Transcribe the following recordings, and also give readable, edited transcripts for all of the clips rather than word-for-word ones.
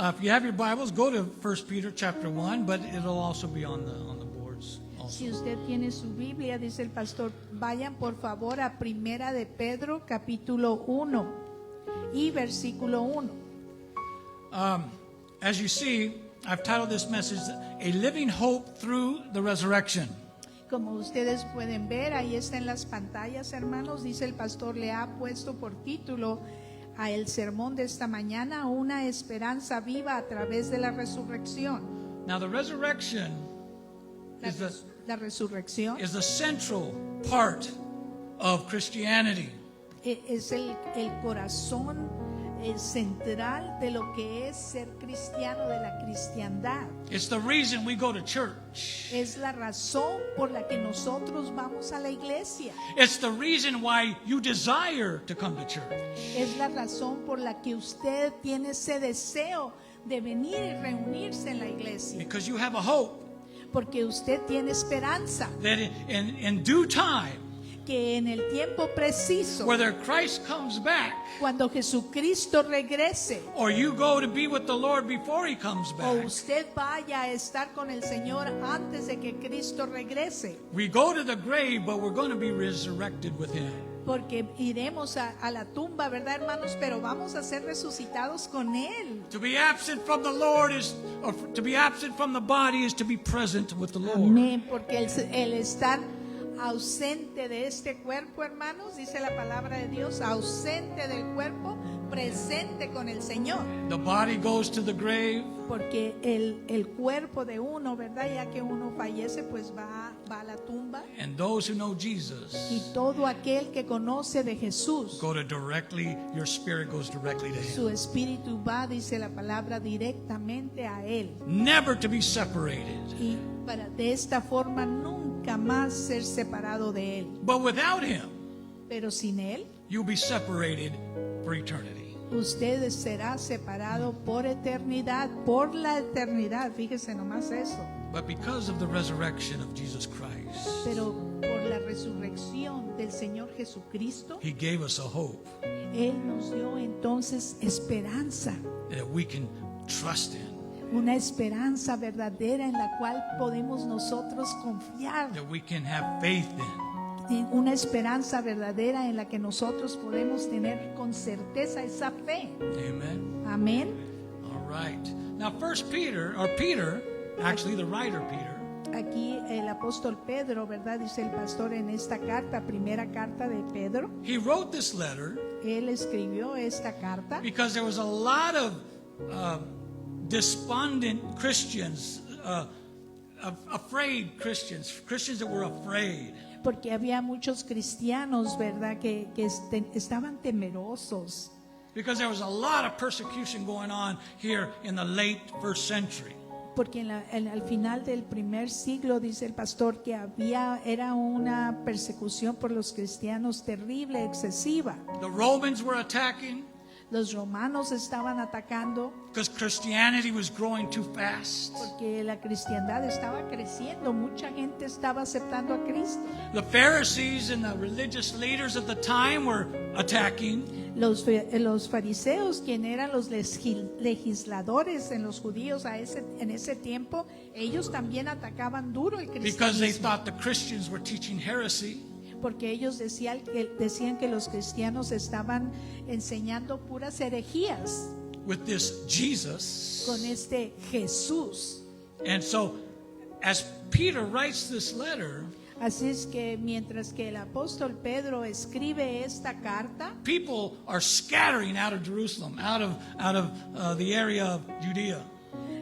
If you have your Bibles, go to 1 Peter chapter 1, but it'll also be on the boards. Also. Si usted tiene su Biblia, dice el pastor, vayan por favor a Primera de Pedro, capítulo 1 y versículo 1. As you see, I've titled this message, A Living Hope Through the Resurrection. Como ustedes pueden ver, ahí está en las pantallas, hermanos, dice el pastor, le ha puesto por título a el sermón de esta mañana, una esperanza viva a través de la resurrección. Now the resurrection La resurrección is the central part of Christianity. es el corazón central de lo que es ser cristiano, de la cristiandad. It's the reason we go to church. Es la razón por la que nosotros vamos a la iglesia. It's the reason why you desire to come to church. Es la razón por la que usted tiene ese deseo de venir y reunirse en la iglesia. Because you have a hope Porque usted tiene esperanza that in due time, que en el tiempo preciso, whether Christ comes back cuando Jesucristo regrese, or you go to be with the Lord before He comes o back, usted vaya a estar con el Señor antes de que Cristo regrese, we go to the grave, but we're going to be resurrected with Him. porque iremos a la tumba, ¿verdad, hermanos? Pero vamos a ser resucitados con Él. To be absent from the Lord or to be absent from the body is to be present with the Lord. Amén, porque el estar ausente de este cuerpo, hermanos, dice la palabra de Dios, ausente del cuerpo, presente con el Señor. The body goes to the grave, Porque el cuerpo de uno, ¿verdad? Ya que uno fallece, pues va a la tumba. and those who know Jesus Y todo aquel que conoce de Jesús, go to directly, your spirit goes directly to Him. su espíritu va, dice la palabra, directamente a Él. Never to be separated. Y de esta forma nunca más ser separado de Él. But without Him, Pero sin Él, you'll be separated for eternity. usted será separado por eternidad, por la eternidad. Fíjese nomás eso. But because of the resurrection of Jesus Christ, Pero por la resurrección del Señor Jesucristo, He gave us a hope Él nos dio entonces esperanza. that we can trust in, Una esperanza verdadera en la cual podemos nosotros confiar. that we can have faith in. Una esperanza verdadera en la que nosotros podemos tener con certeza esa fe. Amen. Amén. All right. Now, Peter, actually the writer Peter, Aquí el apóstol Pedro, ¿verdad? Dice el pastor en esta carta, primera carta de Pedro. he wrote this letter Él escribió esta carta because there was a lot of despondent Christians, afraid Christians that were afraid. porque había muchos cristianos, ¿verdad? Que estaban temerosos. Because there was a lot of persecution going on here in the late first century. Porque al final del primer siglo, dice el pastor, que era una persecución por los cristianos terrible, excesiva. The Romans were attacking Los romanos estaban atacando because Christianity was growing too fast. porque la cristiandad estaba creciendo, mucha gente estaba aceptando a Cristo. The Pharisees and the religious leaders of the time were attacking Los fariseos, quienes eran los legisladores en los judíos en ese tiempo, ellos también atacaban duro el because they cristianismo. thought the Christians were teaching heresy. Porque ellos decían que los cristianos estaban enseñando puras herejías With this Jesus. con este Jesús. And so, as Peter writes this letter, Así es que mientras que el apóstol Pedro escribe esta carta, people are scattering out of Jerusalem, out of the area of Judea.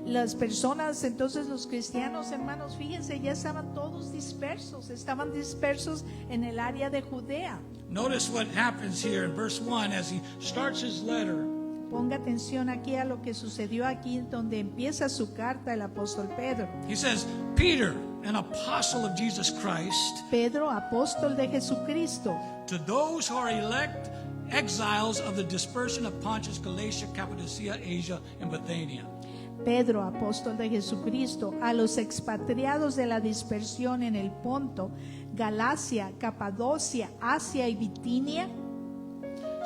las personas, entonces los cristianos, hermanos, fíjense, ya estaban todos dispersos, estaban dispersos en el área de Judea. Notice what happens here in verse 1 as he starts his letter. Ponga atención aquí a lo que sucedió aquí donde empieza su carta el apóstol Pedro. He says, Peter, an apostle of Jesus Christ, Pedro, apóstol de Jesucristo, to those who are elect exiles of the dispersion of Pontus, Galatia, Cappadocia, Asia, and Bithynia. Pedro, apóstol de Jesucristo, a los expatriados de la dispersión en el Ponto, Galacia, Capadocia, Asia y Bitinia.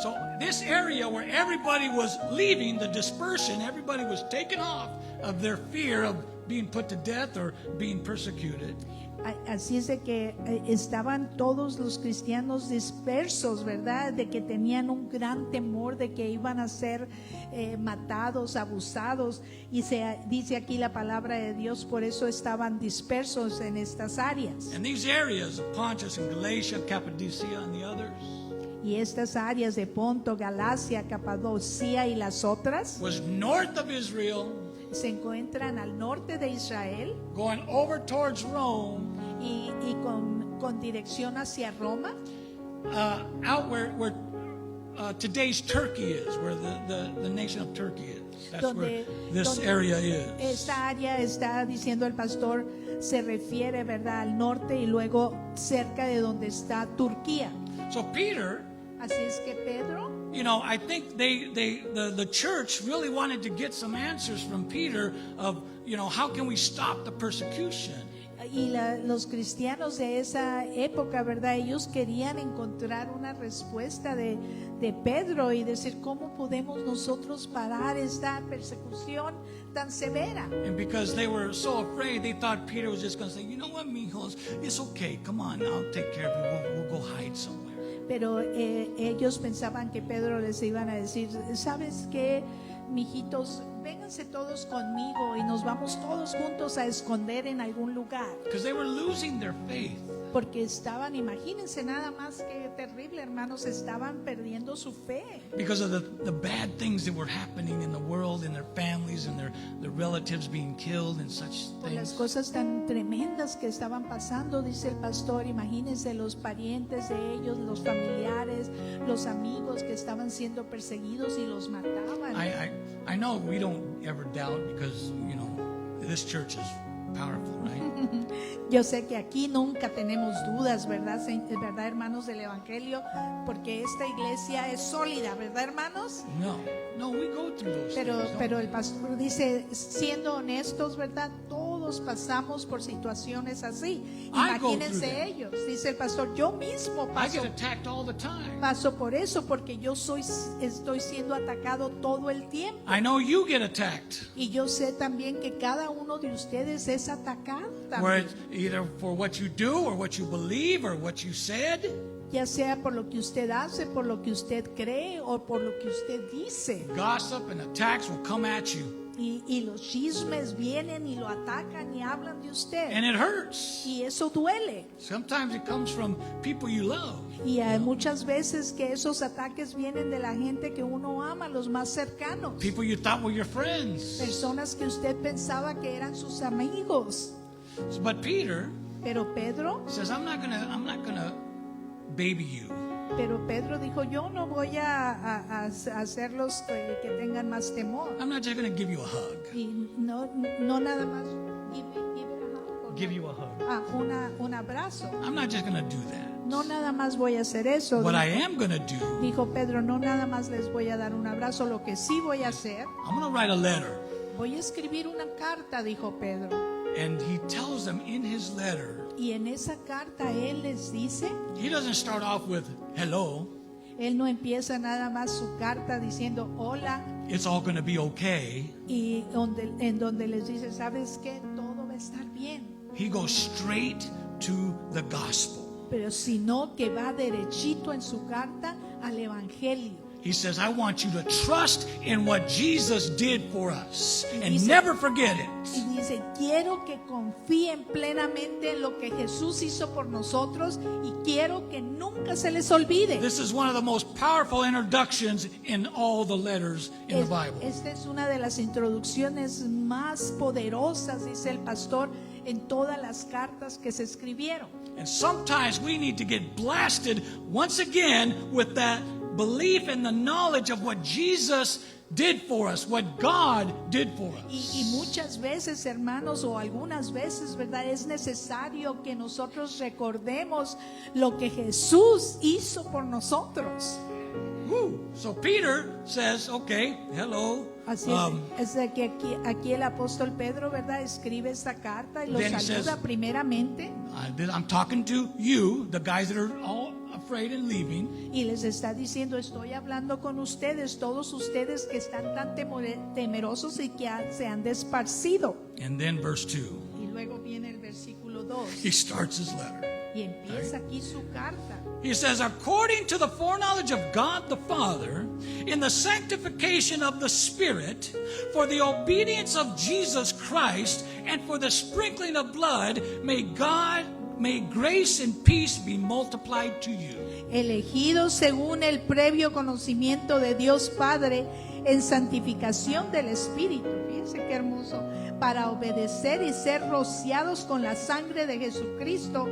So this area where everybody was leaving, the dispersion, everybody was taken off of their fear of being put to death or being persecuted. Así es de que estaban todos los cristianos dispersos, ¿verdad? De que tenían un gran temor de que iban a ser matados, abusados. Y se dice aquí la palabra de Dios, por eso estaban dispersos en estas áreas. And these areas of Pontus and Galatia, Cappadocia and the others Y estas áreas de Ponto, Galacia, Capadocia y las otras was north of Israel, se encuentran al norte de Israel going over towards Rome, y con dirección hacia Roma, out where today's Turkey is, where the nation of Turkey is. That's where this area is. Esta área, está diciendo el pastor, se refiere, ¿verdad?, al norte y luego cerca de donde está Turquía. So Peter, Así es que Pedro, you know, I think the church really wanted to get some answers from Peter of, you know, how can we stop the persecution? y los cristianos de esa época, ¿verdad?, ellos querían encontrar una respuesta de Pedro y decir cómo podemos nosotros parar esta persecución tan severa. And because they were so afraid, they thought Peter was just going to say, you know what, mijos, it's okay, come on, I'll take care of you, we'll go hide somewhere. Pero ellos pensaban que Pedro les iban a decir, ¿sabes qué, mijitos? Vénganse todos conmigo y nos vamos todos juntos a esconder en algún lugar. Because they were losing their faith. Porque estaban, imagínense nada más que terrible, hermanos, estaban perdiendo su fe. Because of the bad things that were happening in the world, in their families, and their relatives being killed and such Por las things. cosas tan tremendas que estaban pasando, dice el pastor, imagínense los parientes de ellos, los familiares, los amigos que estaban siendo perseguidos y los mataban. I know we don't ever doubt because, you know, this church is powerful, right? Yo sé que aquí nunca tenemos dudas, ¿verdad? ¿Verdad, hermanos del Evangelio? Porque esta iglesia es sólida, ¿verdad, hermanos? No, we go through those things. don't Pero we? el pastor dice, siendo honestos, ¿verdad? Todos pasamos por situaciones así. I go through Imagínense them. ellos, dice el pastor, yo mismo I paso, get attacked all the time. paso por eso, porque yo estoy siendo atacado todo el tiempo. I know you get attacked. Y yo sé también que cada uno de ustedes es atacado Where también. it's either for what you do or what you believe or what you said. Ya sea por lo que usted hace, por lo que usted cree o por lo que usted dice. Gossip and attacks will come at you. Y los chismes vienen y lo atacan y hablan de usted. And it hurts. Y eso duele. Sometimes it comes from people you love. Y hay muchas veces que esos ataques vienen de la gente que uno ama, los más cercanos. People you thought were your friends. Personas que usted pensaba que eran sus amigos. But Peter Pero Pedro gonna baby you. Pero Pedro dijo, yo no voy a hacerlos que tengan más temor. I'm not just gonna give you a hug. Y no nada más Give you a hug. un abrazo. I'm not just gonna do that. No nada más voy a hacer eso. What I am gonna do, Dijo Pedro, no nada más les voy a dar un abrazo. Lo que sí voy a hacer, I'm gonna write a letter. voy a escribir una carta, dijo Pedro. And he tells them in his letter, Y en esa carta él les dice, he doesn't start off with hello. él no empieza nada más su carta diciendo hola, It's all gonna be okay. y en donde les dice, ¿sabes qué? Todo va a estar bien. He goes straight to the gospel. Pero sino que va derechito en su carta al evangelio. He says, I want you to trust in what Jesus did for us and Dice- never forget it. Y dice, quiero que confíen plenamente en lo que Jesús hizo por nosotros y quiero que nunca se les olvide. This is one of the most powerful introductions in all the letters in the Bible. Esta es una de las introducciones más poderosas, dice el pastor, en todas las cartas que se escribieron. And sometimes we need to get blasted once again with that belief and the knowledge of what Jesus did for us, what God did for us. Y muchas veces, hermanos, o algunas veces, ¿verdad? Es necesario que nosotros recordemos lo que Jesús hizo por nosotros. Woo. So Peter says, okay, hello. Así es de que aquí el apóstol Pedro, ¿verdad? Escribe esta carta y los Then he saluda says- primeramente. I'm talking to you, the guys that are all afraid and leaving. Y les está diciendo, estoy hablando con ustedes, todos ustedes que están tan temerosos y que se han desparcido. And then verse 2, Y luego viene el versículo 2 he starts his letter. y empieza aquí su carta. He says, according to the foreknowledge of God the Father, in the sanctification of the Spirit, for the obedience of Jesus Christ, and for the sprinkling of blood, may grace and peace be multiplied to you. Elegidos según el previo conocimiento de Dios Padre en santificación del Espíritu. Fíjense qué hermoso. Para obedecer y ser rociados con la sangre de Jesucristo,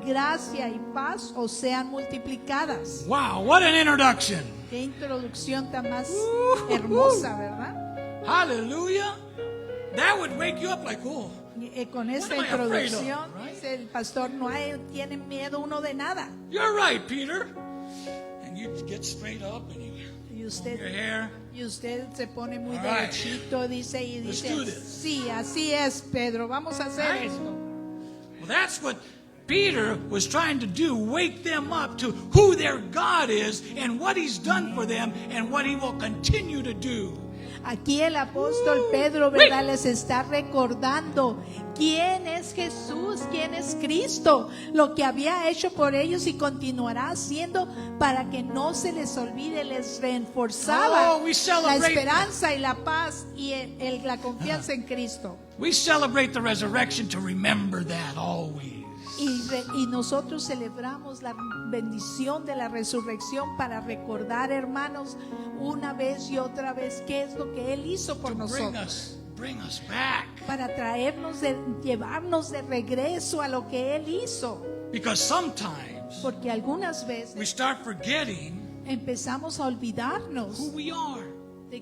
gracia y paz os sean multiplicadas. Wow, what an introduction. Qué introducción tan más hermosa, ¿verdad? Hallelujah. That would wake you up like, oh, Con esta What am I afraid of, introducción, right? dice el pastor, no tiene miedo uno de nada. you're right, Peter. And you get straight up and you Y comb usted, your hair. y usted se pone muy All right. derechito, dice, y Let's dice, do this. sí, así es, Pedro, vamos a hacer Right. esto. Well, that's what Peter was trying to do, wake them up to who their God is and what he's done for them and what he will continue to do. Aquí el apóstol Pedro, ¿verdad? Les está recordando quién es Jesús, quién es Cristo, lo que había hecho por ellos y continuará haciendo para que no se les olvide, les reforzaba Oh, we la celebrate- esperanza y la paz y la confianza en Cristo. We celebrate the resurrection to remember that always. Y nosotros celebramos la bendición de la resurrección para recordar, hermanos, una vez y otra vez qué es lo que Él hizo por nosotros. Bring us back. Para llevarnos de regreso a lo que Él hizo. Because sometimes Porque algunas we veces start forgetting empezamos a olvidarnos who we are. de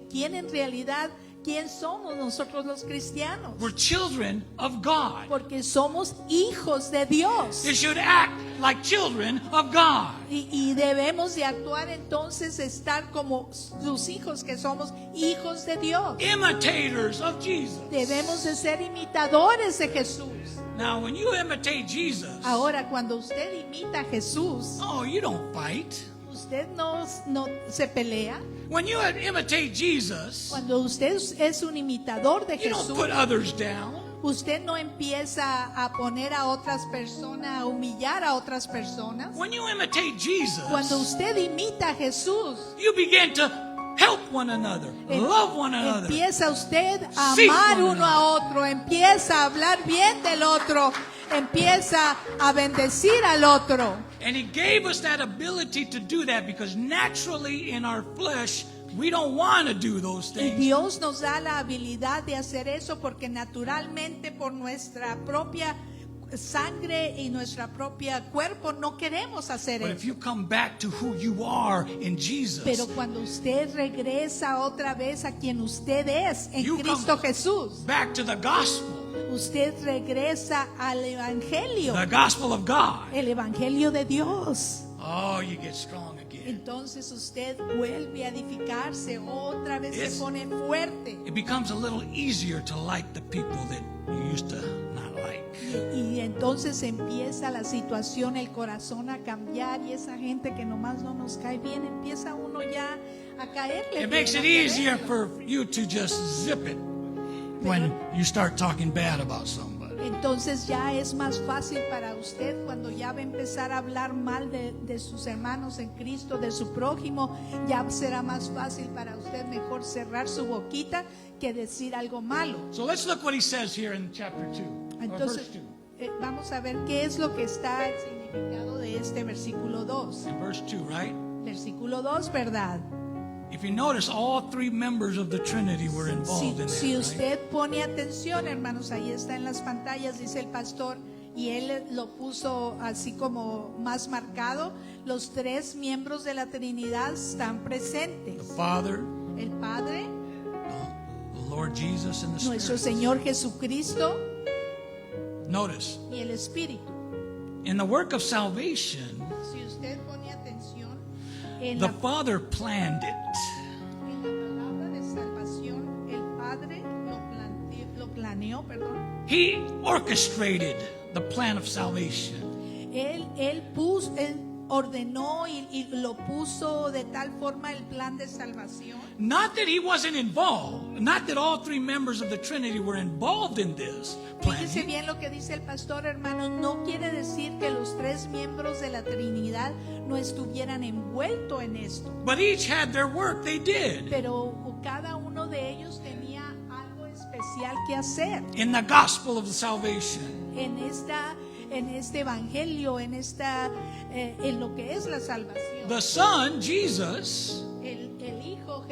quién somos nosotros los cristianos. We're children of God. Porque somos hijos de Dios. You should act like children of God. Y debemos de actuar entonces, estar como sus hijos que somos hijos de Dios. Imitators of Jesus. Debemos de ser imitadores de Jesús. Now, when you imitate Jesus, Ahora, cuando usted imita a Jesús, oh, you don't fight. usted no se pelea. When you imitate Jesus, Cuando usted es un imitador de you don't Jesús, put others down. usted no empieza a poner a otras personas, a humillar a otras personas. When you imitate Jesus, Cuando usted imita a Jesús, you begin to help one another, love one another. empieza usted a Seek amar one uno a otro, empieza a hablar bien del otro, empieza a bendecir al otro. And he gave us that ability to do that because naturally in our flesh, we don't want to do those Y things. Dios nos da la habilidad de hacer eso porque naturalmente por nuestra propia sangre y nuestra propia cuerpo no queremos hacer But if eso. you come back to who you are in Jesus, Pero cuando usted regresa otra vez a quien usted es en You Cristo come- Jesús, back to the gospel, usted regresa al evangelio, the gospel of God, el evangelio de Dios. oh, you get strong again. Entonces usted vuelve a edificarse, otra vez Yes. se pone fuerte. It becomes a little easier to like the people that you used to not like. Y entonces empieza la situación, el corazón a cambiar y esa gente que nomás no nos cae bien, empieza uno ya a caerle. It bien, makes a it easier quererlo. for you to just zip it when you start talking bad about somebody. Entonces ya es más fácil para usted cuando ya va a empezar a hablar mal de sus hermanos en Cristo, de su prójimo, ya será más fácil para usted mejor cerrar su boquita que decir algo malo. So let's look what he says here in chapter 2, or Entonces, verse 2. Vamos a ver qué es lo que está el significado de este versículo 2. In verse 2, right? Versículo 2, ¿verdad? If you notice, all three members of the Trinity were involved in Si that, right? usted pone atención, hermanos, ahí está en las pantallas, dice el pastor, y él lo puso así como más marcado. Los tres miembros de la Trinidad están presentes. The Father, El Padre, the Lord Jesus, and the nuestro Spirit. Señor Jesucristo Notice, y el Espíritu. in the work of salvation, Si usted pone atención, en the la Father planned it. En la palabra de salvación, el Padre lo planeó, perdón. He orchestrated the plan of salvation. Él ordenó y lo puso de tal forma el plan de salvación. Not that he wasn't involved, not that all three members of the Trinity were involved in this Fíjese plan. bien lo que dice el pastor, hermanos. No quiere decir que los tres miembros de la Trinidad no estuvieran envueltos en esto, But each had their work they did pero cada uno de ellos tenía algo especial que hacer in the gospel of salvation. en este evangelio, en lo que es la salvación. The Son, Jesus, El Hijo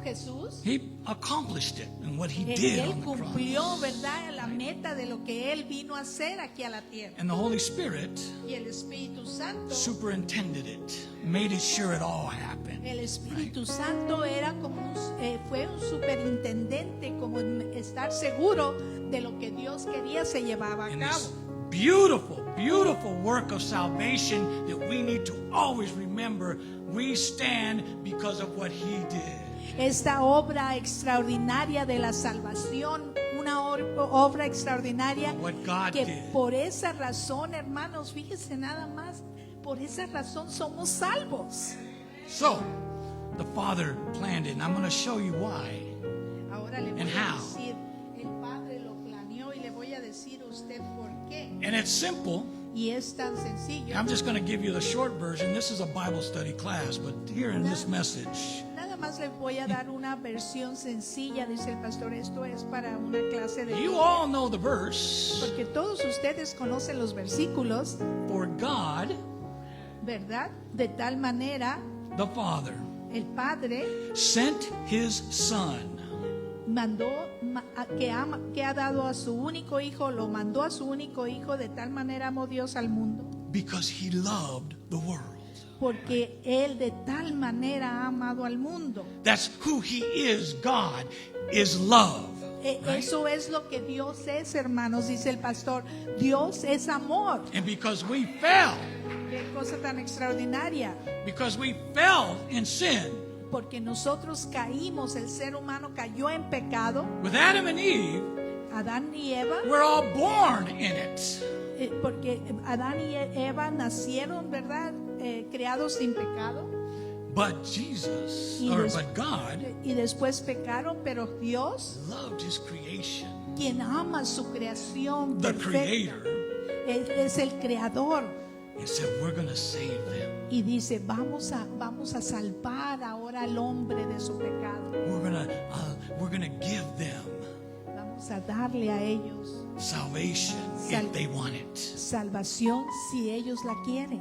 Jesús, he accomplished it in what he did él on the cumplió, cross. ¿verdad?, la meta de lo que él vino a hacer aquí a la tierra. And the Holy Spirit Y el Espíritu Santo, superintended it, made it sure it all happened. el Espíritu Santo era fue un superintendente, como estar seguro de lo que Dios quería se llevaba a In cabo. this beautiful, beautiful work of salvation that we need to always remember, we stand because of what he did. Esta obra extraordinaria de la salvación, una obra extraordinaria What God que did. por esa razón, hermanos, fíjense nada más, por esa razón somos salvos. So, the Father planned it, and I'm going to show you why. Ahora le voy And a how? decir, el Padre lo planeó y le voy a decir a usted por qué. And it's simple. Y es tan sencillo. I'm just going to give you the short version. This is a Bible study class, but here in this message, Nada más les voy a dar una versión sencilla, dice el pastor. Esto es para una clase de you Biblia, all know the verse. porque todos ustedes conocen los versículos, For God, ¿verdad? De tal manera, the Father, el Padre sent his Son mandó que ha dado a su único hijo, lo mandó a su único hijo, de tal manera amó Dios al mundo, because he loved the world. porque él de tal manera ha amado al mundo. That's who he is. God is love. Right? Eso es lo que Dios es, hermanos, dice el pastor. Dios es amor. And because we fell, Qué cosa tan extraordinaria. because we fell in sin Porque nosotros caímos, el ser humano cayó en pecado. with Adam and Eve, Adán y Eva, we're all born in it. porque Adán y Eva nacieron, ¿verdad? Creados sin pecado. But Jesus, Y, but God y después pecaron, pero Dios, loved his creation. quien ama su creación The perfecta, Creator. Él es el creador. And said, we're going to save them. Y dice, vamos a salvar ahora al hombre de su pecado. We're gonna give them Vamos a darle a ellos salvation Sal- if they want it. salvación si ellos la quieren.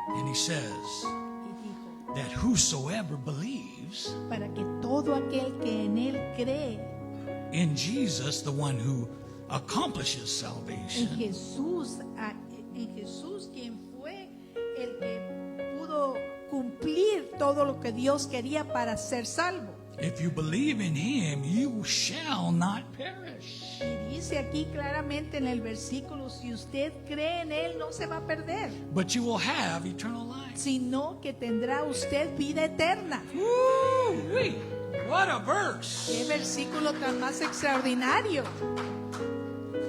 And he says Y dijo, that whosoever believes para que todo aquel que en él cree, in Jesus, the one who accomplishes en salvation, Jesús, quien fue el que pudo cumplir todo lo que Dios quería para ser salvo. if you believe in him, you shall not perish. Y dice aquí claramente en el versículo, si usted cree en él, no se va a perder, But you will have eternal life. sino que tendrá usted vida eterna. Woo-wee. What a Qué verse. versículo tan más extraordinario.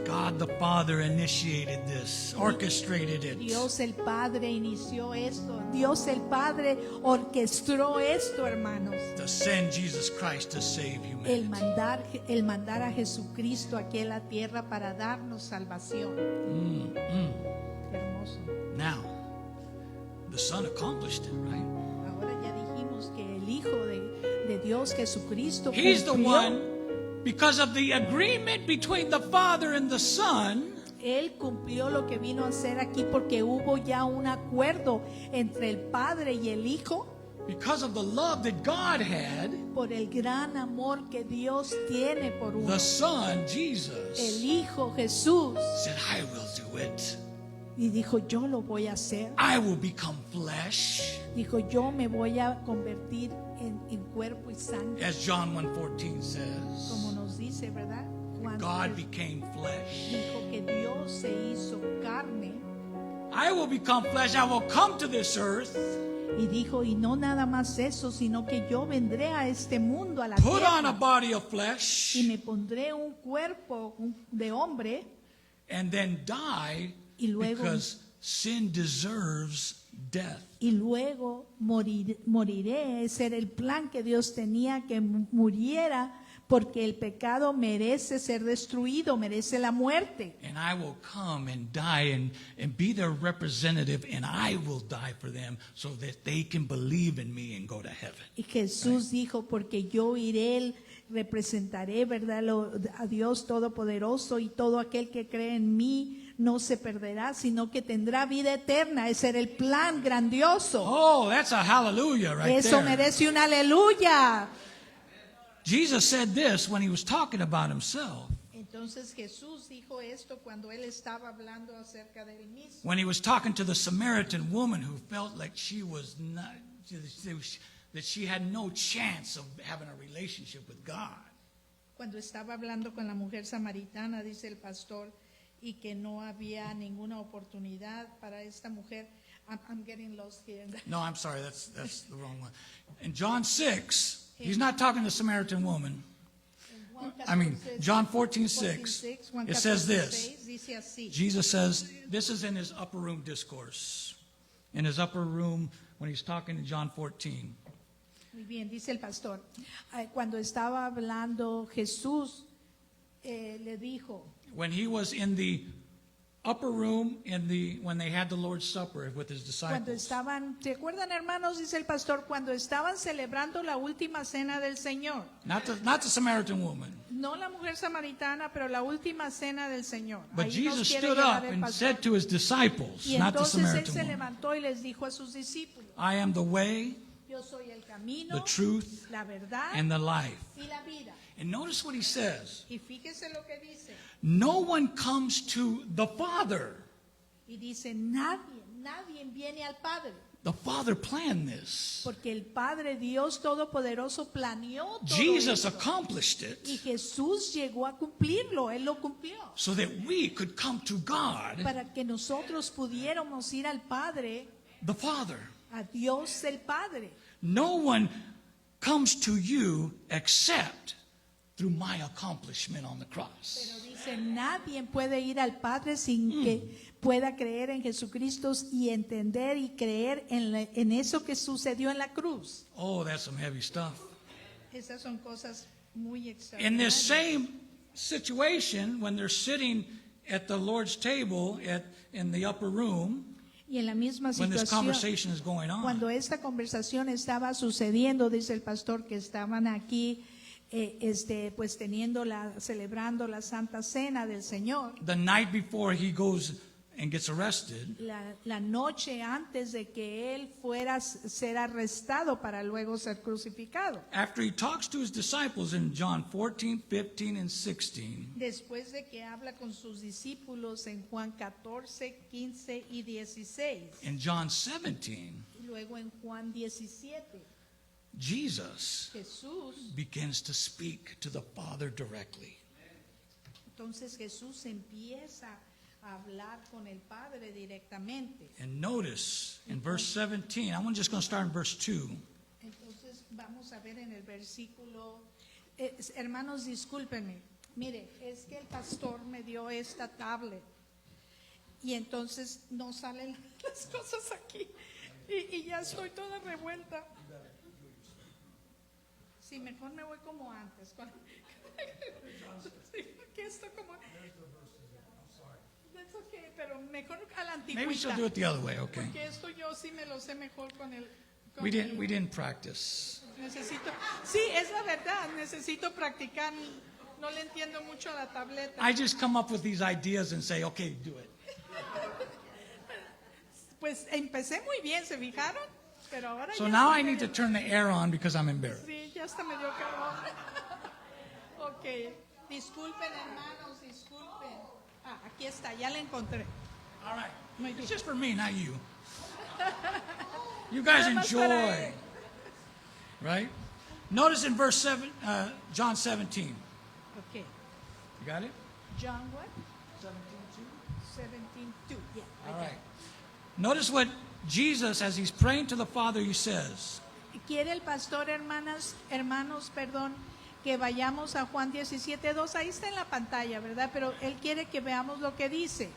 God the Father initiated this, orchestrated it. Dios el Padre inició esto. Dios el Padre orquestó esto, hermanos. To send Jesus Christ to save El humanity. mandar a Jesucristo aquí en la tierra para darnos salvación. Qué hermoso. Now, the Son accomplished it, right? Ahora ya dijimos que el Hijo de Dios, Jesucristo, He's the cumplió. one, because of the agreement between the Father and the Son, Él cumplió lo que vino a hacer aquí porque hubo ya un acuerdo entre el Padre y el Hijo because of the love that God had, por el gran amor que Dios tiene por uno. the Son, El Jesus, Hijo Jesús said, I will do it. y dijo, yo lo voy a hacer. I will become flesh. Dijo, yo me voy a convertir en cuerpo y sangre, As John 1:14 says, como nos dice, ¿verdad? Juan God became flesh. dijo que Dios se hizo carne I will become flesh. I will come to this earth, y dijo, y no nada más eso, sino que yo vendré a este mundo, a la put on a tierra, body of flesh, y me pondré un cuerpo de hombre and then die y luego because sin deserves death. y luego moriré. Ese era el plan que Dios tenía, que muriera, porque el pecado merece ser destruido, merece la muerte. And I will come and die and be their representative, and I will die for them so that they can believe in me and go to heaven. Y Jesús dijo, porque yo iré, representaré, ¿verdad?, a Dios Todopoderoso, y todo aquel que cree en mí no se perderá, sino que tendrá vida eterna. Ese era el plan grandioso. Oh, that's a hallelujah right Eso there. merece un aleluya. Jesus said this when he was talking about himself. Entonces Jesús dijo esto cuando él estaba hablando acerca de él mismo. When he was talking to the Samaritan woman who felt like she was not, that she had no chance of having a relationship with God. Cuando estaba hablando con la mujer samaritana, dice el pastor, y que no había ninguna oportunidad para esta mujer. I'm getting lost here. No, I'm sorry, that's the wrong one. In John 6, he's not talking to the Samaritan woman. I mean, John 14:6, it says this. Dice así. Jesus says, this is in his upper room discourse. In his upper room when he's talking to John 14. Muy bien, dice el pastor. Cuando estaba hablando Jesús, le dijo, When he was in the upper room when they had the Lord's Supper with his cuando disciples. estaban, ¿se acuerdan, hermanos? Dice el pastor, cuando estaban celebrando la última cena del Señor. Not the Samaritan woman. No la mujer samaritana, pero la última cena del Señor. But Ahí nos Jesus quiere stood llevar up el and pastor. said to his disciples, Y not the entonces él Samaritan se woman, levantó y les dijo a sus discípulos, I am the way, yo soy el camino, the truth, la verdad and the life. y la vida. And notice what he says. Y fíjese lo que dice. No one comes to the Father. Y dice, nadie viene al Padre. The Father planned this. Porque el Padre Dios Todopoderoso planeó todo Jesus esto. accomplished it Y Jesús llegó a cumplirlo, Él lo cumplió. so that we could come to God, Para que nosotros pudiéramos ir al Padre, the Father. a Dios el Padre. No one comes to you except through my accomplishment on the cross. Pero dice, nadie puede ir al Padre sin que pueda creer en Jesucristo y entender y creer en eso que sucedió en la cruz. Oh, that's some heavy stuff. Esas son cosas muy In this extraordinarias. same situation, when they're sitting at the Lord's table in the upper room, Y en la misma when this situación, conversation is going on, cuando esta conversación estaba sucediendo, dice el pastor, que estaban aquí pues celebrando la Santa Cena del Señor, the night before he goes and gets arrested, la noche antes de que él fuera a ser arrestado para luego ser crucificado. after he talks to his disciples in John 14, 15, and 16, Después de que habla con sus discípulos en Juan 14, 15 y 16, in John 17, y luego en Juan 17, Jesus Jesús, begins to speak to the Father directly. entonces Jesús empieza a hablar con el Padre directamente. And notice in verse 17, I'm just going to start in verse 2. Entonces vamos a ver en el versículo, hermanos, discúlpenme, mire, es que el pastor me dio esta tablet y entonces no salen las cosas aquí y ya estoy toda revuelta. Sí, mejor me voy como antes. Sí, porque esto como... That's okay, pero mejor a la Maybe she'll antigüita. do it the other way, okay? Porque esto yo sí me lo sé mejor con el... con We el- didn't practice. Necesito, sí, es la verdad, necesito practicar. No le entiendo mucho a la tableta. I just come up with these ideas and say, okay, do it. Pues empecé muy bien, ¿se fijaron? Pero ahora So ya now se I me- need to turn the air on because I'm embarrassed. Sí, ya hasta me dio calor. Ok, disculpen, hermanos, disculpen. Aquí está, ya la encontré. All right. Muy bien. It's just for me, not you. You guys Nada más para enjoy. él. Right? Notice in verse 7, John 17. Ok, You got it? John what? 17:2. 17:2. Yeah. All right. Notice what Jesus, as he's praying to the Father, he says, Quiere el pastor, hermanos, perdón, que vayamos a Juan 17:2. Ahí está en la pantalla, ¿verdad? Pero él quiere que veamos lo que dice.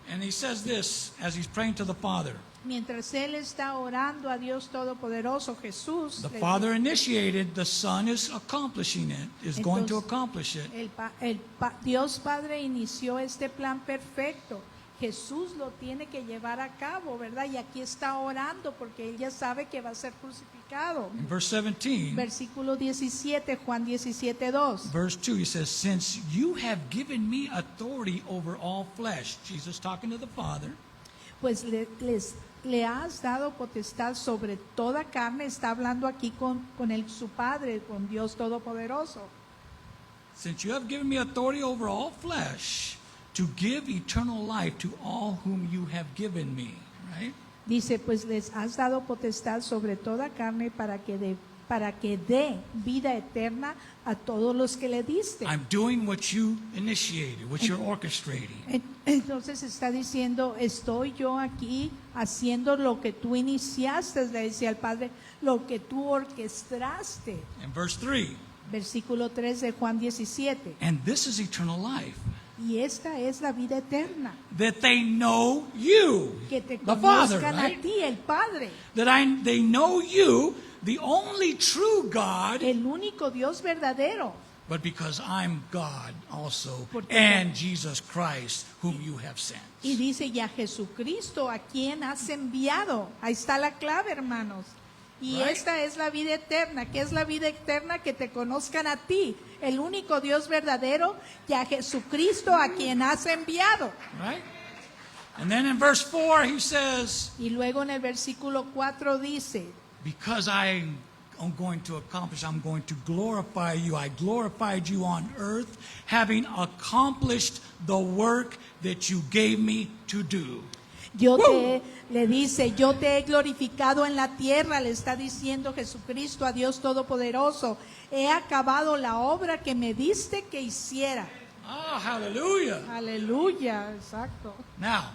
And he says this as he's praying to the Father. Mientras él está orando a Dios Todopoderoso, Jesús, The le Father initiated, the Son is accomplishing it, is going to Entonces, accomplish it. Dios Padre inició este plan perfecto. Jesús lo tiene que llevar a cabo, ¿verdad? Y aquí está orando porque él ya sabe que va a ser crucificado. In verse 17, Versículo 17, Juan 17:2. verse 2, he says, since you have given me authority over all flesh, Jesus talking to the Father, Pues le has dado potestad sobre toda carne. Está hablando aquí con su Padre, con Dios Todopoderoso. since you have given me authority over all flesh, to give eternal life to all whom you have given me, right? Dice, pues les has dado potestad sobre toda carne para que dé vida eterna a todos los que le diste. I'm doing what you initiated, what you're orchestrating. Entonces está diciendo, estoy yo aquí haciendo lo que tú iniciaste, le decía al Padre, lo que tú orquestaste. In verse 3, Versículo 3 de Juan 17. and this is eternal life, Y esta es la vida eterna, that they know you, que te the Father, conozcan right? a ti, el Padre, That they know you, the only true God, el único Dios verdadero. but because I'm God also, Porque- and Jesus Christ, whom you have sent. Y dice, y a Jesucristo, a quien has enviado. Ahí está la clave, hermanos. Y Right. esta es la vida eterna. ¿Qué es la vida eterna? Que te conozcan a ti, el único Dios verdadero, y a Jesucristo, a quien has enviado. Right? And then in verse 4, he says, Y luego en el versículo 4 dice, because I'm going to accomplish, I'm going to glorify you. I glorified you on earth, having accomplished the work that you gave me to do. le dice, yo te he glorificado en la tierra, le está diciendo Jesucristo a Dios Todopoderoso, he acabado la obra que me diste que hiciera. Ah, hallelujah. Aleluya, exacto. Now,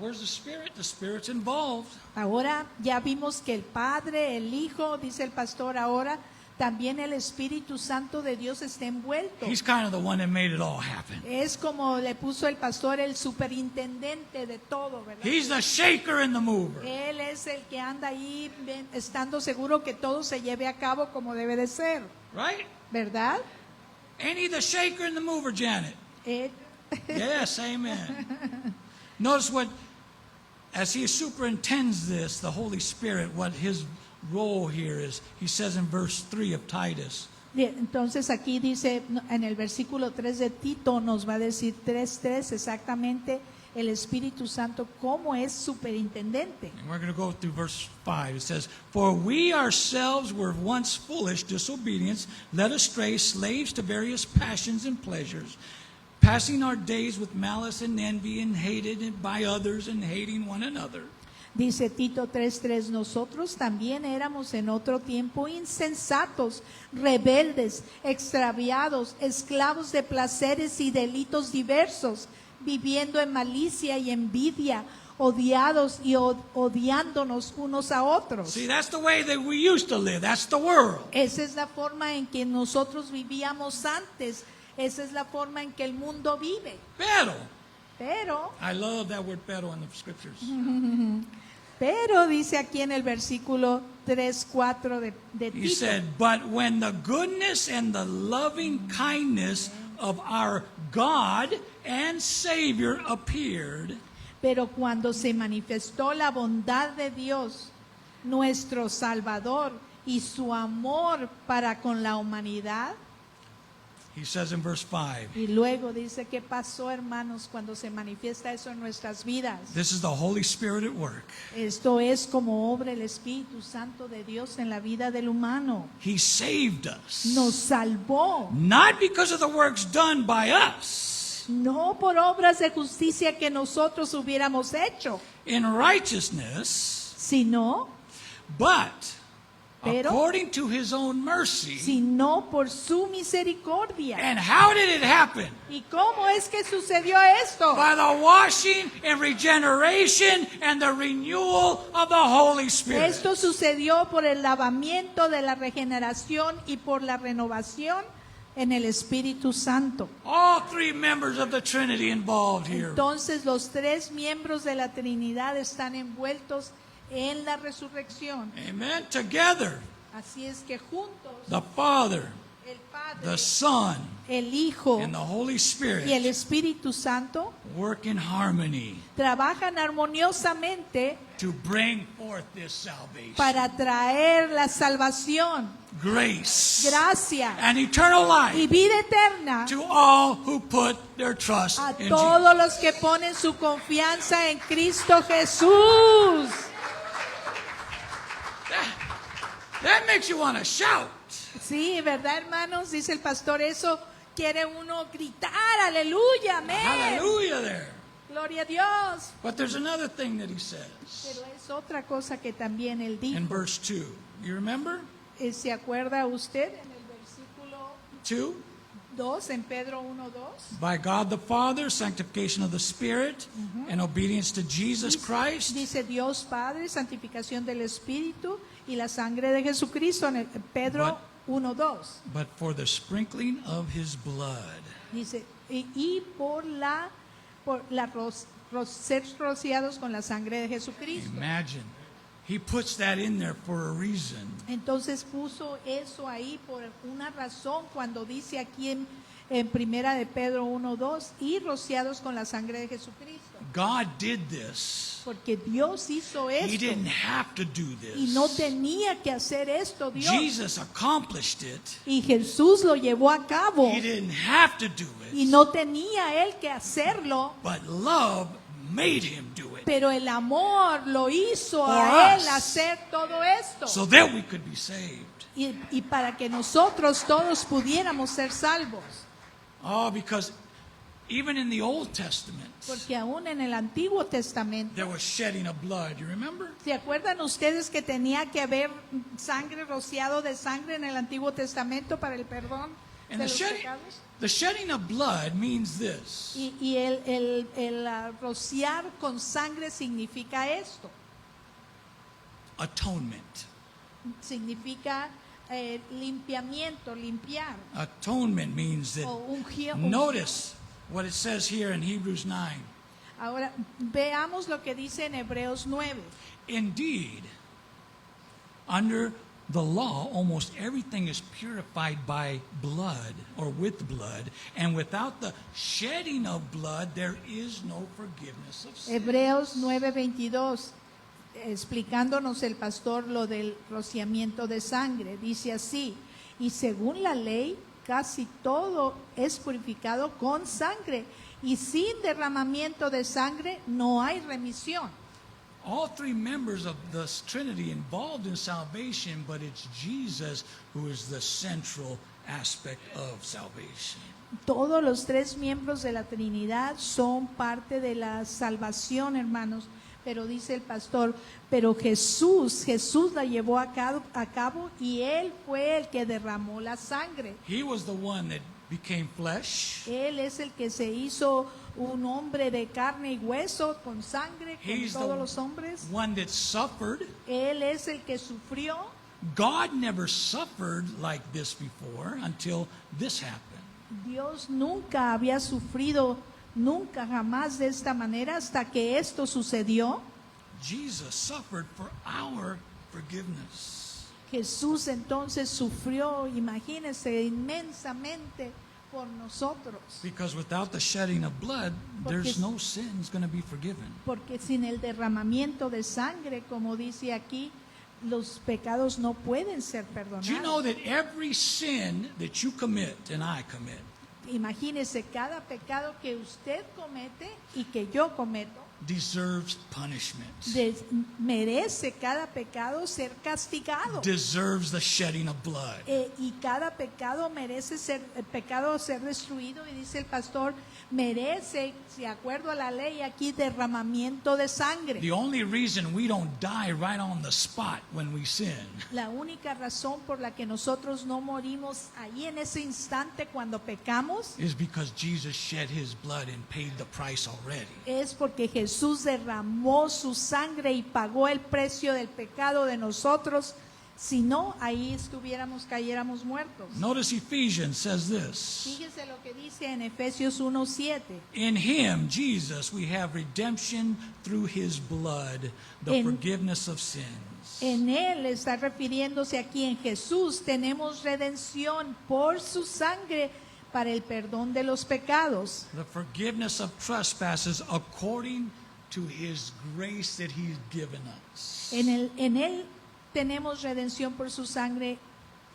where's the Spirit? The Spirit's involved. Ahora ya vimos que el Padre, el Hijo, dice el pastor ahora, también el Espíritu Santo de Dios está envuelto. He's kind of the one that made it all happen. Es como le puso el pastor, el superintendente de todo, ¿verdad? He's the shaker and the mover. Él es el que anda ahí estando seguro que todo se lleve a cabo como debe de ser, Right? ¿verdad? Ain't he the shaker and the mover, Janet? Yes, amen. Notice what, as he superintends this, the Holy Spirit, what his role here is. He says in verse 3 of Titus, Entonces aquí dice, en el versículo 3 de Tito nos va a decir 3:3 exactamente el Espíritu Santo cómo es superintendente. and we're going to go through verse 5. It says, for we ourselves were once foolish, disobedient, led astray, slaves to various passions and pleasures, passing our days with malice and envy, and hated by others and hating one another. Dice Tito 3:3, nosotros también éramos en otro tiempo insensatos, rebeldes, extraviados, esclavos de placeres y delitos diversos, viviendo en malicia y envidia, odiados y odiándonos unos a otros. See, that's the way that we used to live. That's the world. Esa es la forma en que nosotros vivíamos antes. Esa es la forma en que el mundo vive. Pero I love that word pero in the scriptures. dice aquí en el versículo 3:4 de He Tito. said, but when the goodness and the loving kindness of our God and Savior appeared, Pero cuando se manifestó la bondad de Dios, nuestro Salvador, y su amor para con la humanidad, he says in verse 5, y luego dice, ¿qué pasó, hermanos, cuando se manifiesta eso en nuestras vidas? this is the Holy Spirit at work. Esto es como obra el Espíritu Santo de Dios en la vida del humano. He saved us, Nos salvó, not because of the works done by us no por obras de justicia que nosotros hubiéramos hecho, in righteousness, sino Pero- according to his own mercy. por su misericordia. And how did it happen? ¿Y cómo es que sucedió esto? By the washing and regeneration and the renewal of the Holy Spirit. Esto sucedió por el lavamiento de la regeneración y por la renovación en el Espíritu Santo. All three members of the Trinity involved here. Entonces los tres miembros de la Trinidad están envueltos en la resurrección. Amen. Together, Así es que juntos the Father, el Padre, the Son, el Hijo and the Holy y el Spirit Espíritu Santo work in harmony trabajan armoniosamente to bring forth this salvation, para traer la salvación, grace, gracia and eternal y life vida eterna to all who put their trust a in todos Jesus. los que ponen su confianza en Cristo Jesús. That makes you want to shout. Sí, ¿verdad, hermanos? Dice el pastor, eso quiere uno gritar, aleluya, amén. Hallelujah there. Gloria a Dios. But there's another thing that he says Pero es otra cosa que también él in dijo. verse 2. You remember? ¿Se acuerda usted en el versículo 2. 2, en Pedro 1:2? By God the Father, sanctification of the Spirit, and obedience to Jesus Christ. Dice Dios Padre, santificación del Espíritu y la sangre de Jesucristo en Pedro 1:2. But for the sprinkling of his blood. Dice, y por ser rociados con la sangre de Jesucristo. Imagine. He puts that in there for a reason. Entonces puso eso ahí por una razón cuando dice aquí en primera de Pedro 1:2 y rociados con la sangre de Jesucristo. God did this. Porque Dios hizo He esto didn't have to do y no this. tenía que hacer esto Dios. Jesus accomplished it. Y Jesús lo llevó a cabo He didn't have to do y it. no tenía él que hacerlo, But love made him do it pero el amor lo hizo For a él us. hacer todo esto. so that we could be saved. Y para que nosotros todos pudiéramos ser salvos. Oh, because even in the Old Testament, Porque aún en el Antiguo Testamento, there was shedding of blood. You remember? ¿se acuerdan ustedes que tenía que haber sangre, rociado de sangre en el Antiguo Testamento para el perdón de And los pecados? the shedding of blood means this. Y el rociar con sangre significa esto. Atonement. Significa limpiamiento, limpiar. Atonement means that. O Notice what it says here in Hebrews 9. Ahora, veamos lo que dice en Hebreos 9. Indeed, under the law, almost everything is purified by blood or with blood, and without the shedding of blood, there is no forgiveness of sin. Hebreos 9:22, explicándonos el pastor lo del rociamiento de sangre. Dice así, y según la ley, casi todo es purificado con sangre, y sin derramamiento de sangre no hay remisión. All three members of the Trinity involved in salvation, but it's Jesus who is the central aspect of salvation. Todos los tres miembros de la Trinidad son parte de la salvación, hermanos. Pero dice el pastor, pero Jesús la llevó a cabo y Él fue el que derramó la sangre. He was the one that became flesh. Él es el que se hizo un hombre de carne y hueso, con sangre, con He's todos the los hombres. one that suffered. Él es el que sufrió. God never suffered like this before until this happened. Dios nunca había sufrido, nunca jamás de esta manera hasta que esto sucedió. Jesus suffered for our forgiveness. Jesús entonces sufrió, imagínense, inmensamente por nosotros. Because without the shedding of blood, there's no sins going to be forgiven. Porque sin el derramamiento de sangre, como dice aquí, los pecados no pueden ser perdonados. Do you know that every sin that you commit and I commit Imagínese, cada pecado que usted comete y que yo cometo, deserves punishment, merece cada pecado ser castigado. deserves the shedding of blood? Y cada pecado merece ser destruido, y dice el pastor, merece, de acuerdo a la ley aquí, derramamiento de sangre. The only reason we don't die right on the spot when we sin La única razón por la que nosotros no morimos ahí en ese instante cuando pecamos is because Jesus shed his blood and paid the price already. es porque Jesús derramó su sangre y pagó el precio del pecado de nosotros Si no, ahí cayéramos muertos. Notice Ephesians says this. Fíjese lo que dice en Efesios 1:7. In him, Jesus, we have redemption through his blood, the En- forgiveness of sins. En él está refiriéndose aquí en Jesús. Tenemos redención por su sangre para el perdón de los pecados. The forgiveness of trespasses according to his grace that he's given us. En él tenemos redención por su sangre,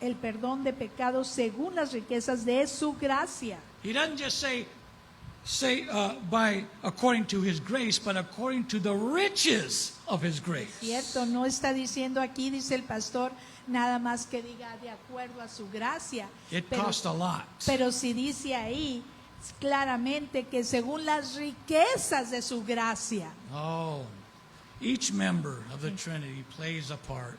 el perdón de pecados según las riquezas de su gracia. He doesn't just say by according to his grace, but according to the riches of his grace. Cierto, no está diciendo aquí, dice el pastor, nada más que diga de acuerdo a su gracia. It Pero, cost a lot. pero si dice ahí claramente que según las riquezas de su gracia. Oh, each member of the Trinity plays a part,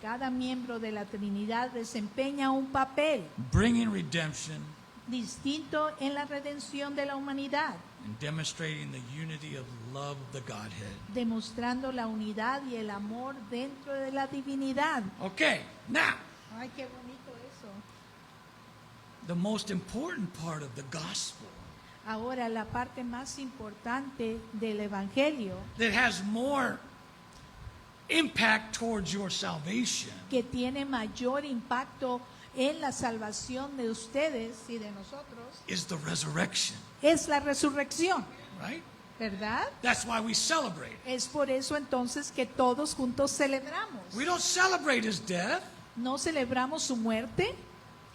Cada miembro de la Trinidad desempeña un papel bringing redemption distinto en la redención de la humanidad, and demonstrating the unity of love of the Godhead. demostrando la unidad y el amor dentro de la divinidad. Okay, now, Ay, qué bonito eso. the most important part of the gospel Ahora, la parte más importante del Evangelio, that has more impact towards your salvation que tiene mayor impacto en la salvación de ustedes y de nosotros, is the resurrection, es la resurrección, right? ¿verdad? That's why we celebrate. Es por eso entonces que todos juntos celebramos. We don't celebrate his death. No celebramos su muerte,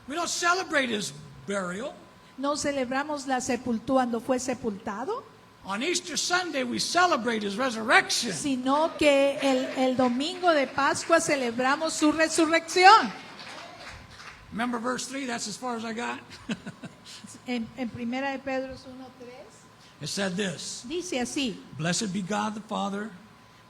We don't celebrate his burial. no celebramos la sepultura cuando fue sepultado, On Easter Sunday, we celebrate his resurrection. sino que el domingo de Pascua celebramos su resurrección. Remember verse 3? That's as far as I got. En primera de Pedro 1:3 It said this: dice así: Blessed be God the Father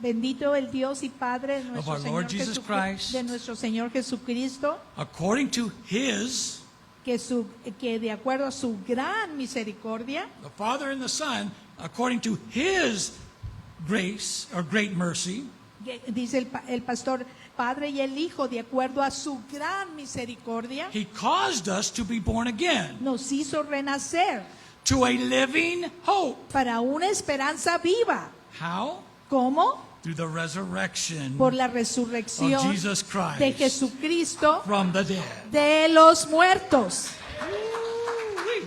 bendito el Dios y Padre de of our nuestro, Lord Señor, Jesus Christ, de nuestro Señor Jesucristo, according to his, que de acuerdo a su gran misericordia, the Father and the Son, according to his grace or great mercy, que dice el pastor, Padre y el Hijo, de acuerdo a su gran misericordia, he caused us to be born again nos hizo renacer to a living hope. para una esperanza viva. How? ¿Cómo? Through the resurrection Por la of resurrección Jesus Christ de Jesucristo from the dead. de los muertos. Woo-wee.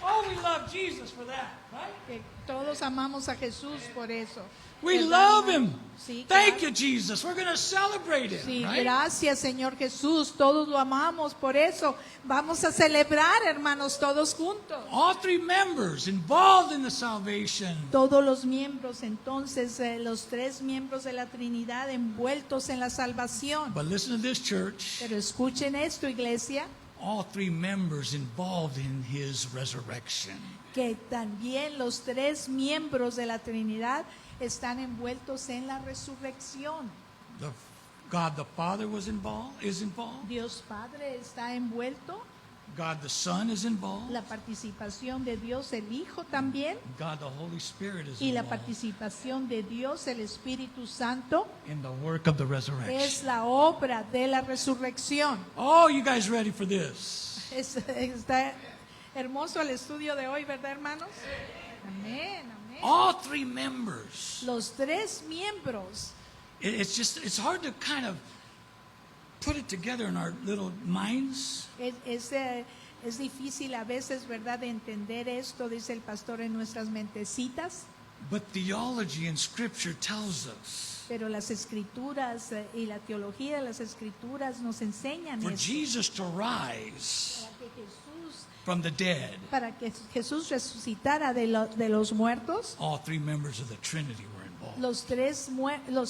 Oh, we love Jesus for that, right? Que todos amamos a Jesús por eso. We ¿Verdad, love hermano? him. Sí, Thank claro. you, Jesus. We're going to celebrate him, Sí, right? gracias, Señor Jesús. Todos lo amamos por eso. Vamos a celebrar, hermanos, todos juntos. All three members involved in the salvation. Todos los miembros, entonces, los tres miembros de la Trinidad envueltos en la salvación. But listen to this, church. Pero escuchen esto, iglesia, All three members involved in his resurrection. que también los tres miembros de la Trinidad están envueltos en la resurrección. God the Father is involved. Dios Padre está envuelto, God the Son is involved. la participación de Dios el Hijo también, God the Holy Spirit is y la involved participación de Dios el Espíritu Santo in the work of the es resurrection. la obra de la resurrección. Oh, you guys ready for this? Está hermoso el estudio de hoy, ¿verdad, hermanos? Amén, amén. All three members. Los tres miembros, It's hard to kind of put it together in our little minds. es difícil a veces, ¿verdad?, de entender esto, dice el pastor, en nuestras mentecitas, But theology in Scripture tells us pero las escrituras y la teología de las escrituras nos enseñan for esto. Jesus to rise Para que Jesús from the dead, para que Jesús resucitara de los muertos, all three members of the Trinity were involved. los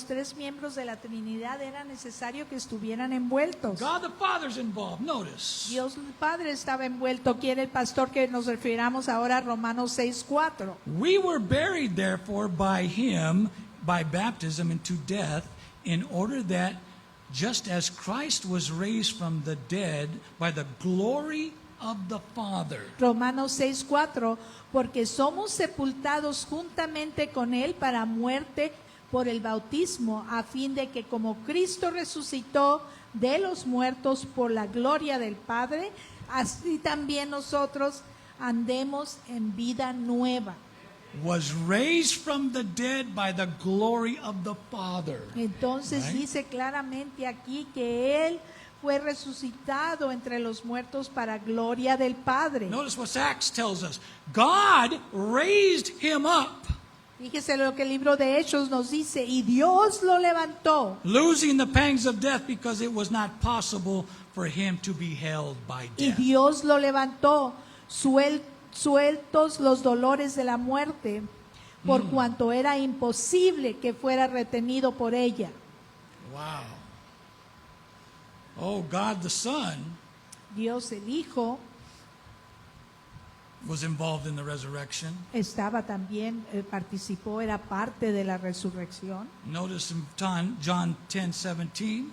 tres miembros de la Trinidad era necesario que estuvieran envueltos. God the Father's involved. Notice. Dios el Padre estaba envuelto. Quiere el pastor que nos refiramos ahora a Romanos 6:4. We were buried, therefore, by him by baptism into death, in order that just as Christ was raised from the dead by the glory of the Father. Romanos 6:4, porque somos sepultados juntamente con él para muerte por el bautismo, a fin de que como Cristo resucitó de los muertos por la gloria del Padre, así también nosotros andemos en vida nueva. Was raised from the dead by the glory of the Father. Entonces Right. dice claramente aquí que Él fue resucitado entre los muertos para gloria del Padre. Notice what Acts tells us. God raised him up, Fíjese lo que el libro de Hechos nos dice, y Dios lo levantó, losing the pangs of death because it was not possible for him to be held by y death. Dios lo levantó, sueltos los dolores de la muerte, por cuanto era imposible que fuera retenido por ella. Wow. Oh, God the Son Dios el Hijo was involved in the resurrection. estaba también, participó, era parte de la resurrección. Notice in John 10:17.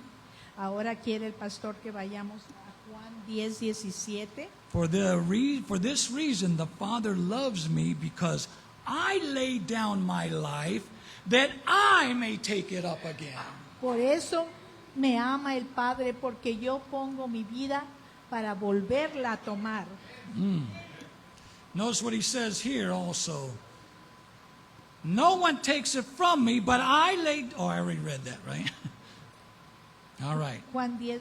Ahora quiere el pastor que vayamos a Juan 10:17. For this reason the Father loves me, because I lay down my life that I may take it up again. Por eso me ama el Padre, porque yo pongo mi vida para volverla a tomar. Notice what he says here also. No one takes it from me, but I lay... Oh, I already read that, right? All right. Juan 10:18.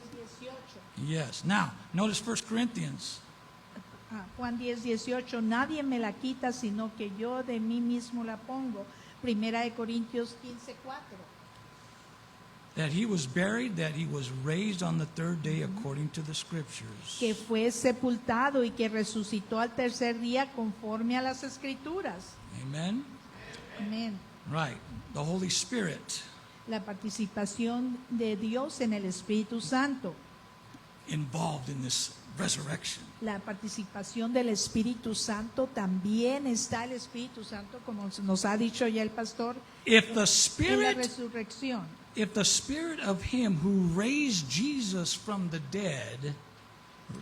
Yes. Now, notice 1 Corinthians. Juan 10:18. Nadie me la quita, sino que yo de mí mismo la pongo. Primera de Corintios 15:4. That he was buried, that he was raised on the third day according to the scriptures. Que fue sepultado y que resucitó al tercer día conforme a las Escrituras. Amen? Amén. Right. The Holy Spirit La participación de Dios en el Espíritu Santo. involved in this resurrection. La participación del Espíritu Santo, también está el Espíritu Santo, como nos ha dicho ya el pastor, If the en la Spirit resurrección. If the spirit of him who raised Jesus from the dead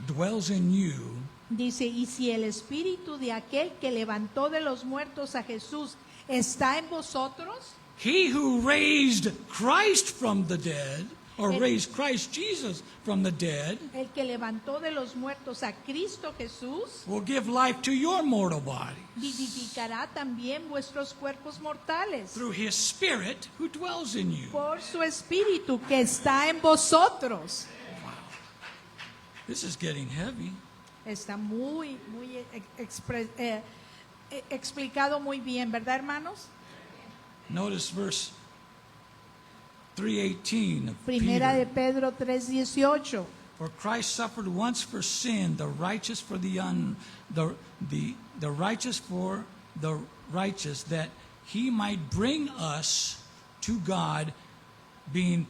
dwells in you, Dice, y si el Espíritu de aquel que levantó de los muertos a Jesús está en vosotros, he who raised Christ from the dead, or El- raised Christ Jesus from the dead, el que levantó de los muertos a Cristo Jesús, will give life to your mortal body vivificará también vuestros cuerpos mortales through his spirit who dwells in you. por su Espíritu que está en vosotros. This is getting heavy. Está muy explicado muy bien, ¿verdad, hermanos? Notice verse 3:18 of Primera de Peter. Pedro 3:18. For Christ suffered once for sin, the righteous for the righteous for the righteous, that he might bring us to God, being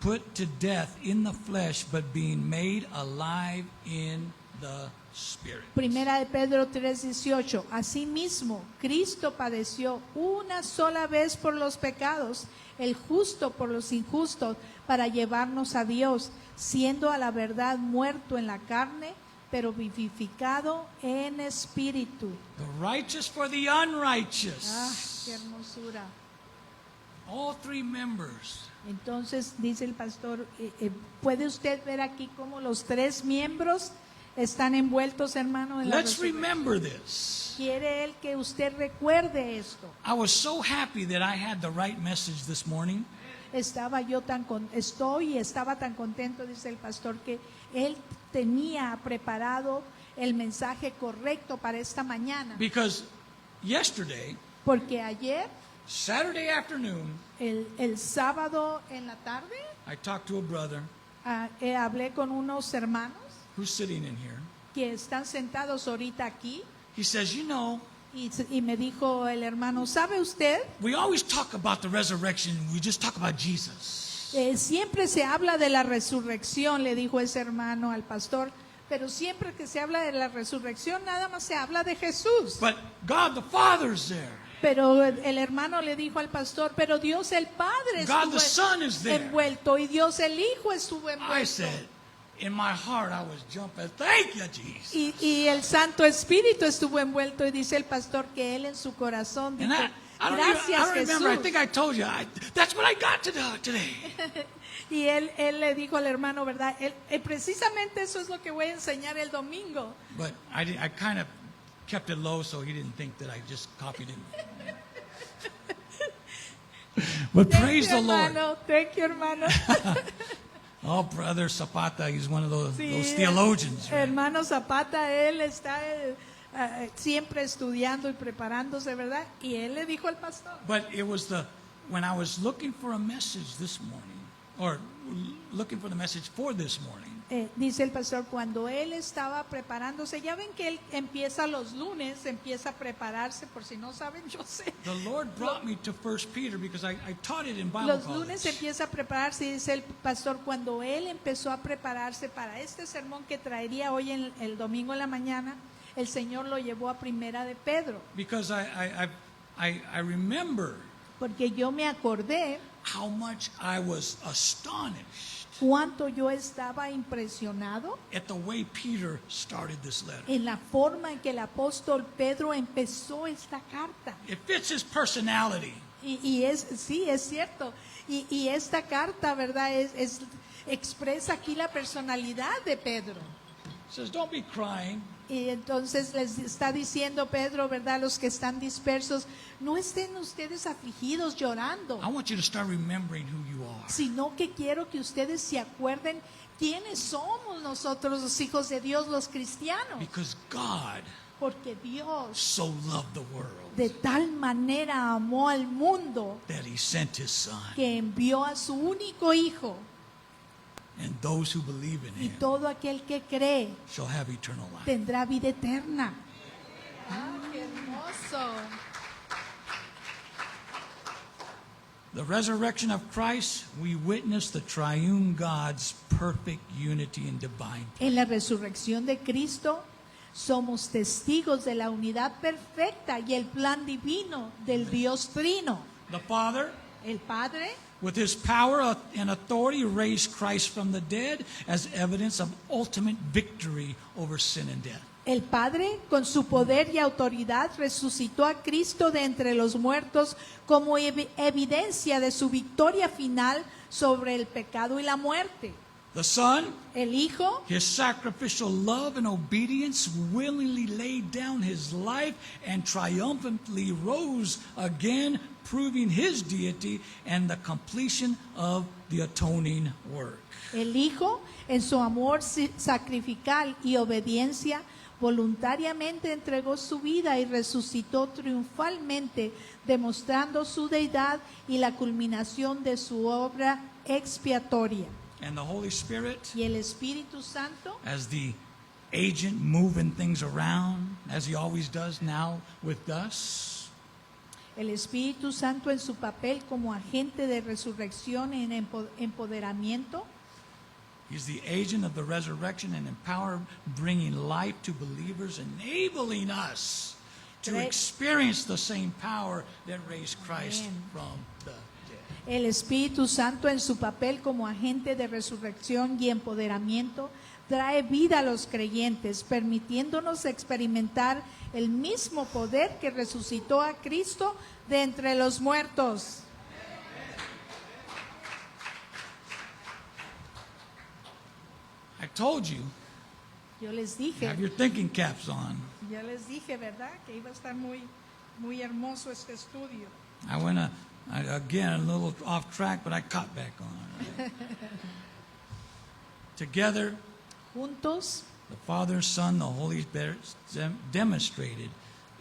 put to death in the flesh, but being made alive in the Spirit. Primera de Pedro 3:18. Asimismo, Cristo padeció una sola vez por los pecados, el justo por los injustos, para llevarnos a Dios, siendo a la verdad muerto en la carne, pero vivificado en espíritu. The righteous for the unrighteous. Ah, qué hermosura. All three members. Entonces dice el pastor, ¿puede usted ver aquí cómo los tres miembros están envueltos, hermano, en la Let's resurrección? remember this. Quiere él que usted recuerde esto. I was so happy that I had the right message this morning. Estaba tan contento, dice el pastor, que él tenía preparado el mensaje correcto para esta mañana. Because yesterday, Porque ayer, Saturday afternoon, el sábado en la tarde, I talked to a brother hablé con unos hermanos who's sitting in here. que están sentados ahorita aquí. He says, you know, Y me dijo el hermano, ¿sabe usted? we always talk about the resurrection, we just talk about Jesus. Siempre se habla de la resurrección, le dijo ese hermano al pastor, pero siempre que se habla de la resurrección, nada más se habla de Jesús. But God the Father's there. Pero el hermano le dijo al pastor, pero Dios el Padre God the estuvo Son is there. envuelto y Dios el Hijo estuvo I envuelto. said, in my heart I was jumping, thank you, Jesus. Y el Santo Espíritu estuvo envuelto y dice el pastor que él en su corazón And dijo, Gracias, I don't remember. I Jesús. think I told you. That's what I got today. Y él le dijo al hermano, ¿verdad? Precisamente eso es lo que voy a enseñar el domingo. But I kind of kept it low so he didn't think that I just copied him. But praise the Lord. Thank you, hermano. Oh, Brother Zapata, he's one of those Sí, theologians. Right? hermano Zapata, él está siempre estudiando y preparándose, ¿verdad? Y él le dijo al pastor. But it was when I was looking for a message this morning, or looking for the message for this morning, Dice el pastor, cuando él estaba preparándose, ya ven que él empieza los lunes, empieza a prepararse, por si no saben, yo sé. the Lord brought me to 1 Peter because I taught it in Bible Los college. lunes empieza a prepararse y dice el pastor, cuando él empezó a prepararse para este sermón que traería hoy el domingo en la mañana, el Señor lo llevó a Primera de Pedro. Because I remember Porque yo me acordé how much I was astonished cuánto yo estaba impresionado at the way Peter started this letter. en la forma en que el apóstol Pedro empezó esta carta. It fits his personality. Y sí, es cierto. Y esta carta, ¿verdad? Expresa aquí la personalidad de Pedro. It says, don't be crying. Y entonces les está diciendo Pedro, ¿verdad? Los que están dispersos, no estén ustedes afligidos llorando, I want you to start remembering who you are. sino que quiero que ustedes se acuerden quiénes somos nosotros los hijos de Dios, los cristianos. Because God Porque Dios so loved the world de tal manera amó al mundo that he sent his son. que envió a su único hijo, And those who believe in y him todo aquel que cree shall have eternal life. tendrá vida eterna. ¡Ah, qué hermoso! The resurrection of Christ, we witness the triune God's perfect unity and divine. En la resurrección de Cristo somos testigos de la unidad perfecta y el plan divino del Dios Trino. The Father, El Padre, with his power and authority, raised Christ from the dead as evidence of ultimate victory over sin and death. el Padre, con su poder y autoridad, resucitó a Cristo de entre los muertos como evidencia de su victoria final sobre el pecado y la muerte. The Son, El Hijo, his sacrificial love and obedience, willingly laid down his life and triumphantly rose again, proving his deity and the completion of the atoning work. el Hijo, en su amor sacrificial y obediencia, voluntariamente entregó su vida y resucitó triunfalmente, demostrando su deidad y la culminación de su obra expiatoria. And the Holy Spirit, Y el Espíritu Santo, as the agent moving things around, as he always does now with us, el Espíritu Santo en su papel como agente de resurrección y en empoderamiento, he's the agent of the resurrection and empower, bringing life to believers, enabling us to Correct. experience the same power that raised Christ Amen. from the dead. el Espíritu Santo en su papel como agente de resurrección y empoderamiento trae vida a los creyentes, permitiéndonos experimentar el mismo poder que resucitó a Cristo de entre los muertos. I told you, Yo les dije, have your thinking caps on. ¿verdad? Que iba a estar muy hermoso este estudio. I went again a little off track, but I caught back on. Right? Together, Juntos, the Father, Son, the Holy Spirit demonstrated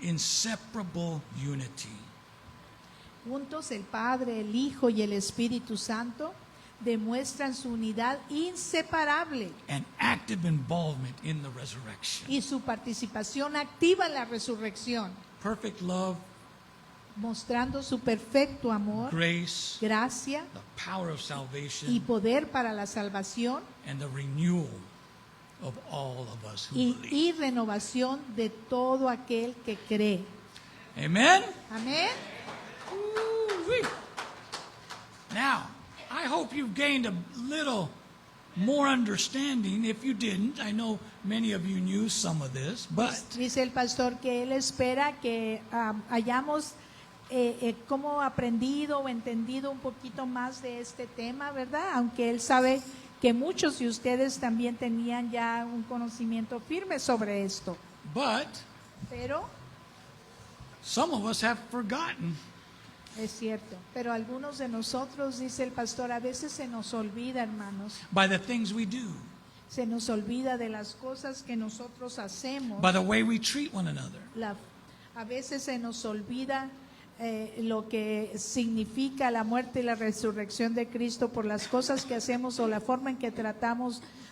inseparable unity. juntos el Padre, el Hijo y el Espíritu Santo demuestran su unidad inseparable And active involvement in the resurrection. y su participación activa en la resurrección, Perfect love, mostrando su perfecto amor, grace, gracia the power of y salvation, poder para la salvación and the renewal of all of us who y believe. renovación de todo aquel que cree. Amen? Amén. Woo-wee. Now, I hope you've gained a little more understanding. If you didn't, I know many of you knew some of this, but Dice el pastor que él espera que hayamos cómo ha aprendido o entendido un poquito más de este tema, ¿verdad? Aunque él sabe que muchos de ustedes también tenían ya un conocimiento firme sobre esto. But Pero, some of us have forgotten es cierto, pero algunos de nosotros, dice el pastor, a veces se nos olvida, hermanos, by the things we do, se nos olvida de las cosas que nosotros hacemos. by the way we treat one another. A veces se nos olvida lo que significa la muerte y la resurrección de Cristo por las cosas que hacemos o la forma en que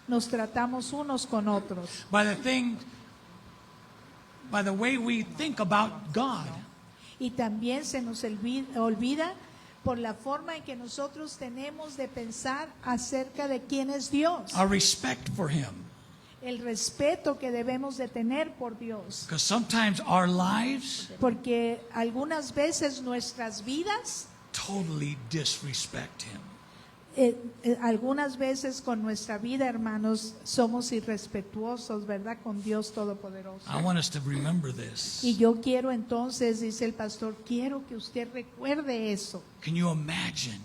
nos tratamos unos con otros. By the way we think about God. Y también se nos olvida por la forma en que nosotros tenemos de pensar acerca de quién es Dios, Our respect for Him. el respeto que debemos de tener por Dios. Because sometimes our lives Porque algunas veces nuestras vidas, totally disrespect Him. algunas veces con nuestra vida, hermanos, somos irrespetuosos, ¿verdad? Con Dios Todopoderoso. I want us to remember this. Y yo quiero entonces, dice el pastor, quiero que usted recuerde eso. Can you imagine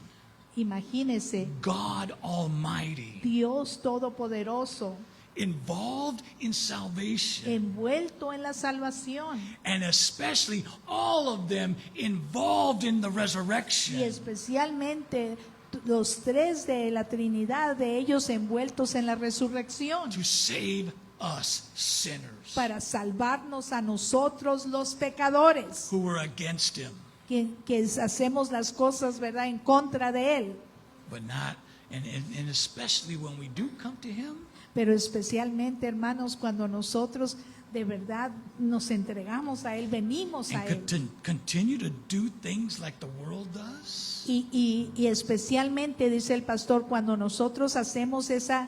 Imagínese, God Almighty Dios Todopoderoso, involved in salvation, envuelto en la salvación and especially all of them involved in the y resurrection especialmente los tres de la Trinidad, de ellos envueltos en la resurrección to save us sinners para salvarnos a nosotros los pecadores who were against Him, que hacemos las cosas, ¿verdad?, en contra de Él. but not, and especially when we do come to Him, Pero especialmente, hermanos, cuando nosotros de verdad nos entregamos a Él, venimos a Él. and continue to do things like the world does. Y especialmente, dice el pastor, cuando nosotros hacemos esa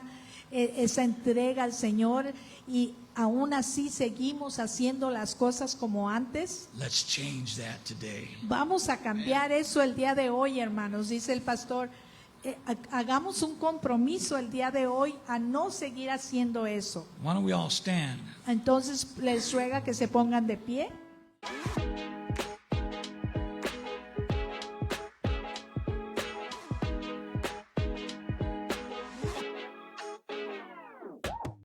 entrega al Señor y aún así seguimos haciendo las cosas como antes, Let's change that today. vamos a cambiar eso el día de hoy, hermanos, dice el pastor. Hagamos un compromiso el día de hoy a no seguir haciendo eso. Why don't we all stand? Entonces les ruega que se pongan de pie.